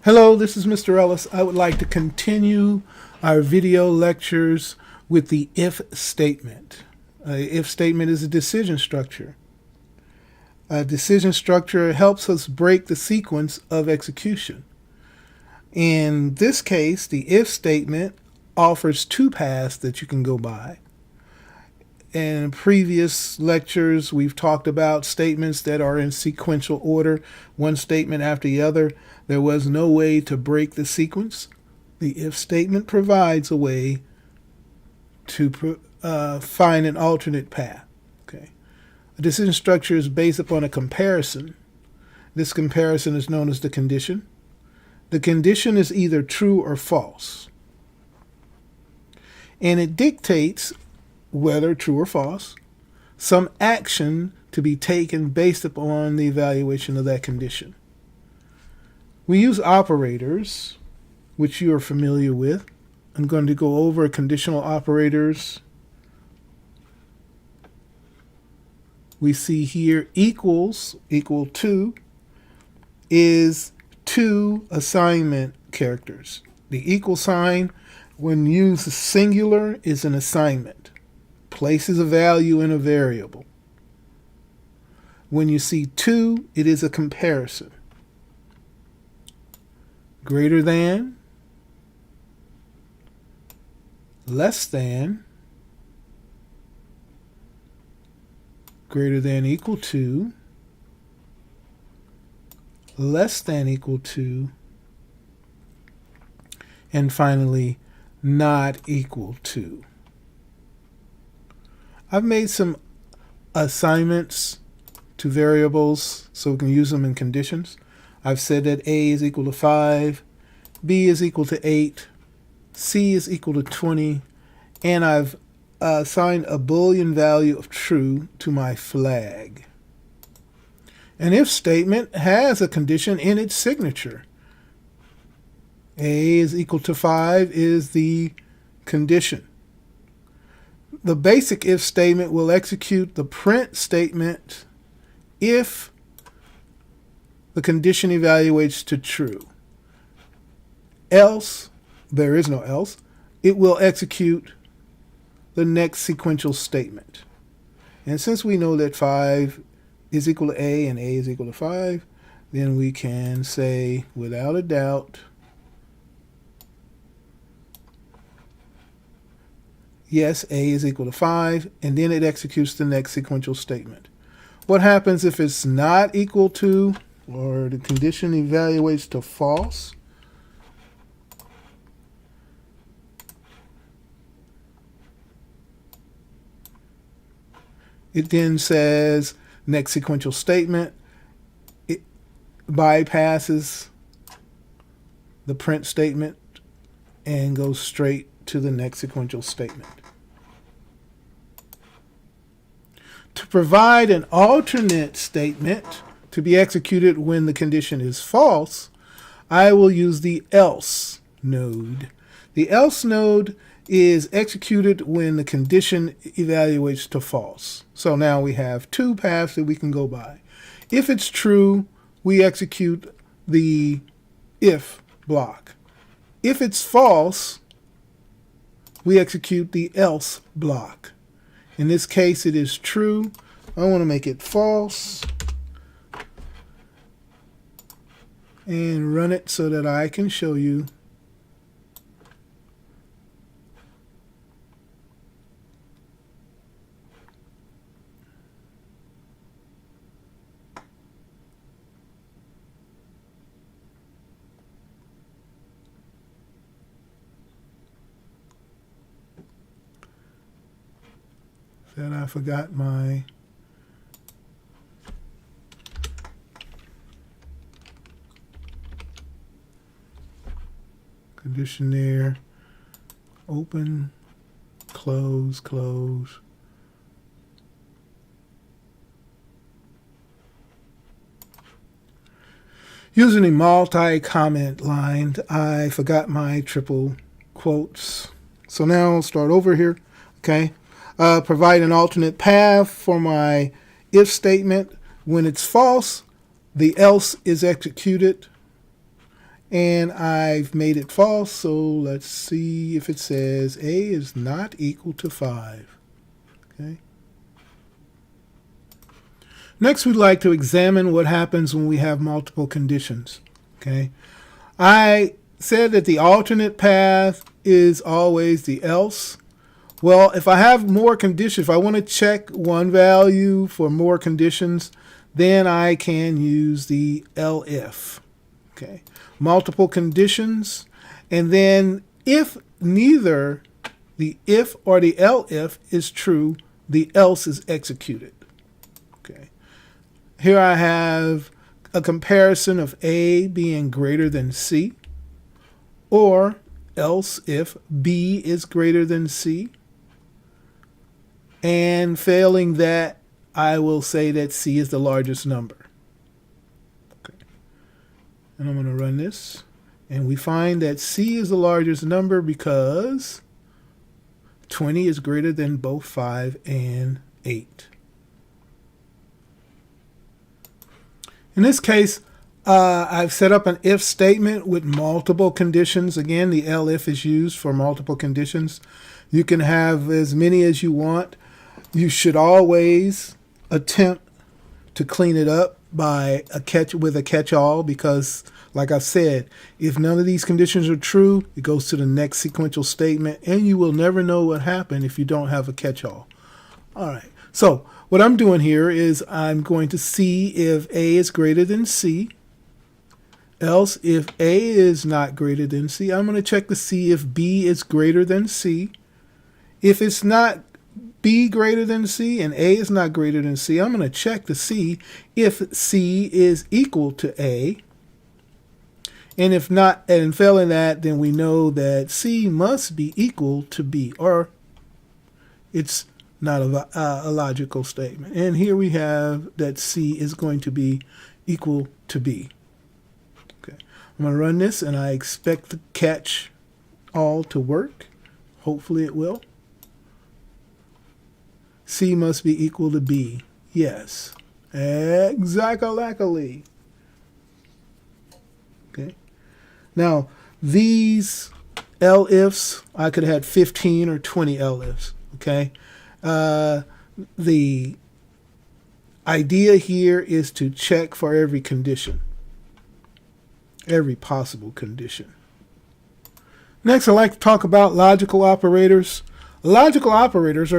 Hello, this is Mr. Ellis. I would like to continue our video lectures with the if statement. If statement is a decision structure. A decision structure helps us break the sequence of execution. In this case, the if statement offers two paths that you can go by. In previous lectures, we've talked about statements that are in sequential order, one statement after the other. There was no way to break the sequence. The if statement provides a way to find an alternate path. Okay. A decision structure is based upon a comparison. This comparison is known as the condition. The condition is either true or false. And it dictates, whether true or false, some action to be taken based upon the evaluation of that condition. We use operators, which you are familiar with. I'm going to go over conditional operators. We see here equals, equal to, is two assignment characters. The equal sign, when used singular, is an assignment. Places a value in a variable. When you see two, it is a comparison. Greater than, less than, greater than equal to, less than equal to, and finally, not equal to. I've made some assignments to variables so we can use them in conditions. I've said that A is equal to 5, B is equal to 8, C is equal to 20, and I've assigned a Boolean value of true to my flag. An if statement has a condition in its signature. A is equal to 5 is the condition. The basic if statement will execute the print statement if the condition evaluates to true. Else, there is no else, it will execute the next sequential statement. And since we know that 5 is equal to A and A is equal to 5, then we can say without a doubt, yes, A is equal to 5, and then it executes the next sequential statement. What happens if it's not equal to, or the condition evaluates to false? It then says next sequential statement. It bypasses the print statement and goes straight to the next sequential statement. To provide an alternate statement to be executed when the condition is false, I will use the else node. The else node is executed when the condition evaluates to false. So now we have two paths that we can go by. If it's true, we execute the if block. If it's false, we execute the else block. In this case, it is true. I want to make it false and run it so that I can show you that I forgot my condition there. Open, close, close. Using a multi-comment line, I forgot my triple quotes. So now I'll start over here. Okay. Provide an alternate path for my if statement. When it's false, the else is executed. and I've made it false. So let's see if it says A is not equal to 5. Okay. Next, we'd like to examine what happens when we have multiple conditions. Okay. I said that the alternate path is always the else. Well, if I have more conditions, if I want to check one value for more conditions, then I can use the elif. Okay. Multiple conditions, and then if neither the if or the elif is true, the else is executed. Okay. Here I have a comparison of A being greater than C, or else if B is greater than C. And failing that, I will say that C is the largest number. Okay. And I'm going to run this. And we find that C is the largest number because 20 is greater than both 5 and 8. In this case, I've set up an if statement with multiple conditions. Again, the elif is used for multiple conditions. You can have as many as you want. You should always attempt to clean it up by with a catch-all, because, like I said, if none of these conditions are true, it goes to the next sequential statement, and you will never know what happened if you don't have a catch-all. All right. So what I'm doing here is I'm going to see if A is greater than C. Else, if A is not greater than C, I'm going to check to see if B is greater than C. If it's not B greater than C and A is not greater than C, I'm going to check to see if C is equal to A. And if not, and failing that, then we know that C must be equal to B, or it's not a logical statement. And here we have that C is going to be equal to B. Okay, I'm going to run this, and I expect the catch all to work. Hopefully it will. C must be equal to B. Yes. Exactly. Okay. Now, these elifs, I could have had 15 or 20 elifs. Okay. The idea here is to check for every condition, every possible condition. Next, I'd like to talk about logical operators. Logical operators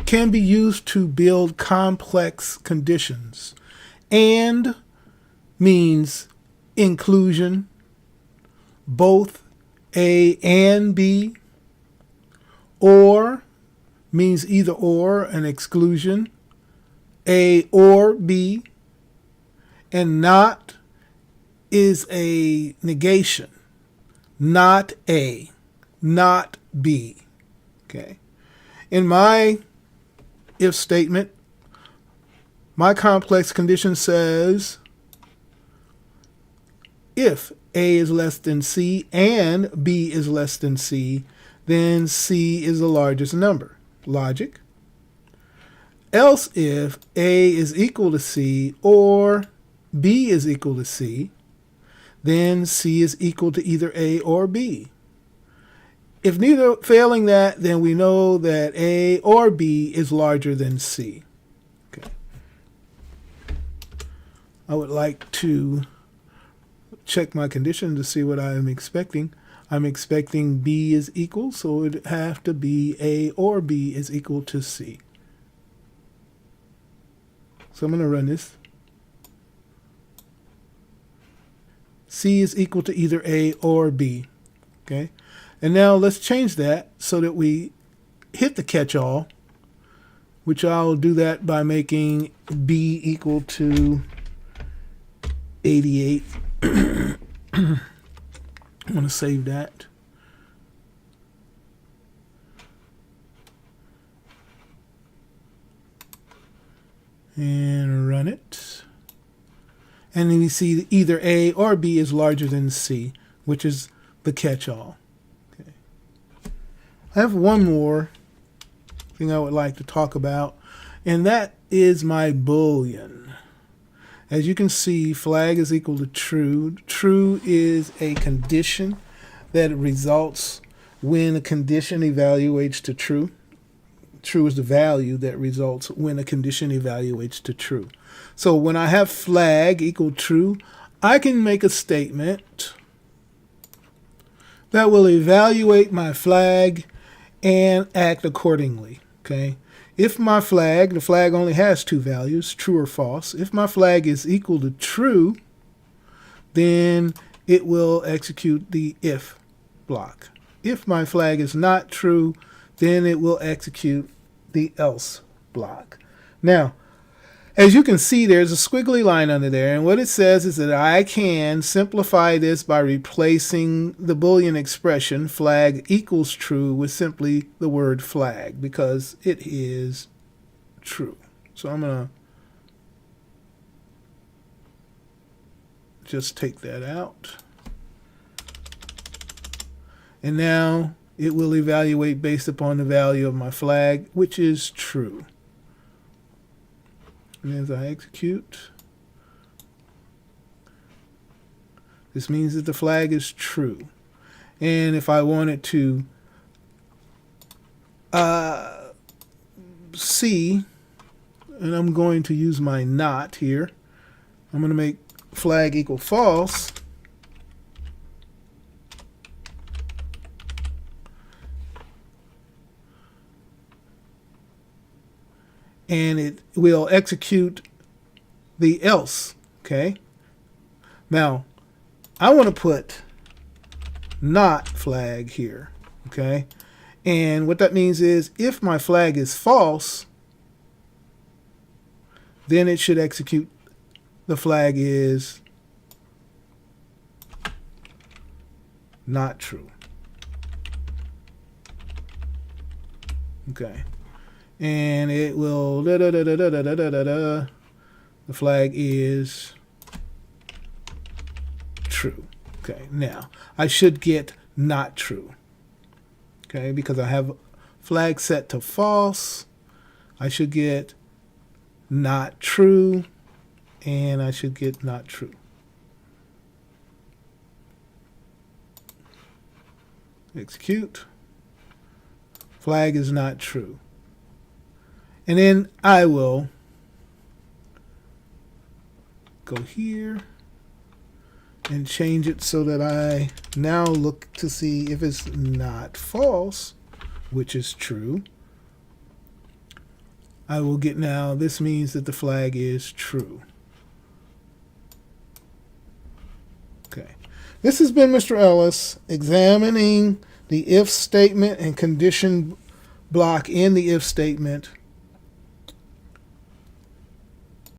can be used to build complex conditions. And means inclusion, both A and B. Or means either or, an exclusion, A or B. And not is a negation, not A, not B. Okay. In my if statement, my complex condition says if A is less than C and B is less than C, then C is the largest number. Logic. Else if A is equal to C or B is equal to C, then C is equal to either A or B. If neither, failing that, then we know that A or B is larger than C. Okay. I would like to check my condition to see what I am expecting. I'm expecting B is equal, so it would have to be A or B is equal to C. So I'm going to run this. C is equal to either A or B. Okay. And now let's change that so that we hit the catch-all, which I'll do that by making B equal to 88. I'm going to save that. And run it. And then we see either A or B is larger than C, which is the catch-all. I have one more thing I would like to talk about, and that is my Boolean. As you can see, flag is equal to true. True is a condition that results when a condition evaluates to true. True is the value that results when a condition evaluates to true. So when I have flag equal true, I can make a statement that will evaluate my flag and act accordingly. Okay. If my flag, the flag only has two values, true or false. If my flag is equal to true, then it will execute the if block. If my flag is not true, then it will execute the else block. Now, as you can see, there's a squiggly line under there, and what it says is that I can simplify this by replacing the Boolean expression flag equals true with simply the word flag, because it is true. So I'm going to just take that out. And now it will evaluate based upon the value of my flag, which is true. And as I execute, this means that the flag is true. And if I wanted to see, and I'm going to use my not here, I'm going to make flag equal false. And it will execute the else. Okay. Now, I want to put not flag here. Okay. And what that means is if my flag is false, then it should execute the flag is not true. Okay. And it will the flag is true. Okay, now I should get not true. Okay, because I have flag set to false, I should get not true, and I should get not true. Execute. Flag is not true. And then I will go here and change it so that I now look to see if it's not false, which is true. I will get now, this means that the flag is true. Okay. This has been Mr. Ellis examining the if statement and condition block in the if statement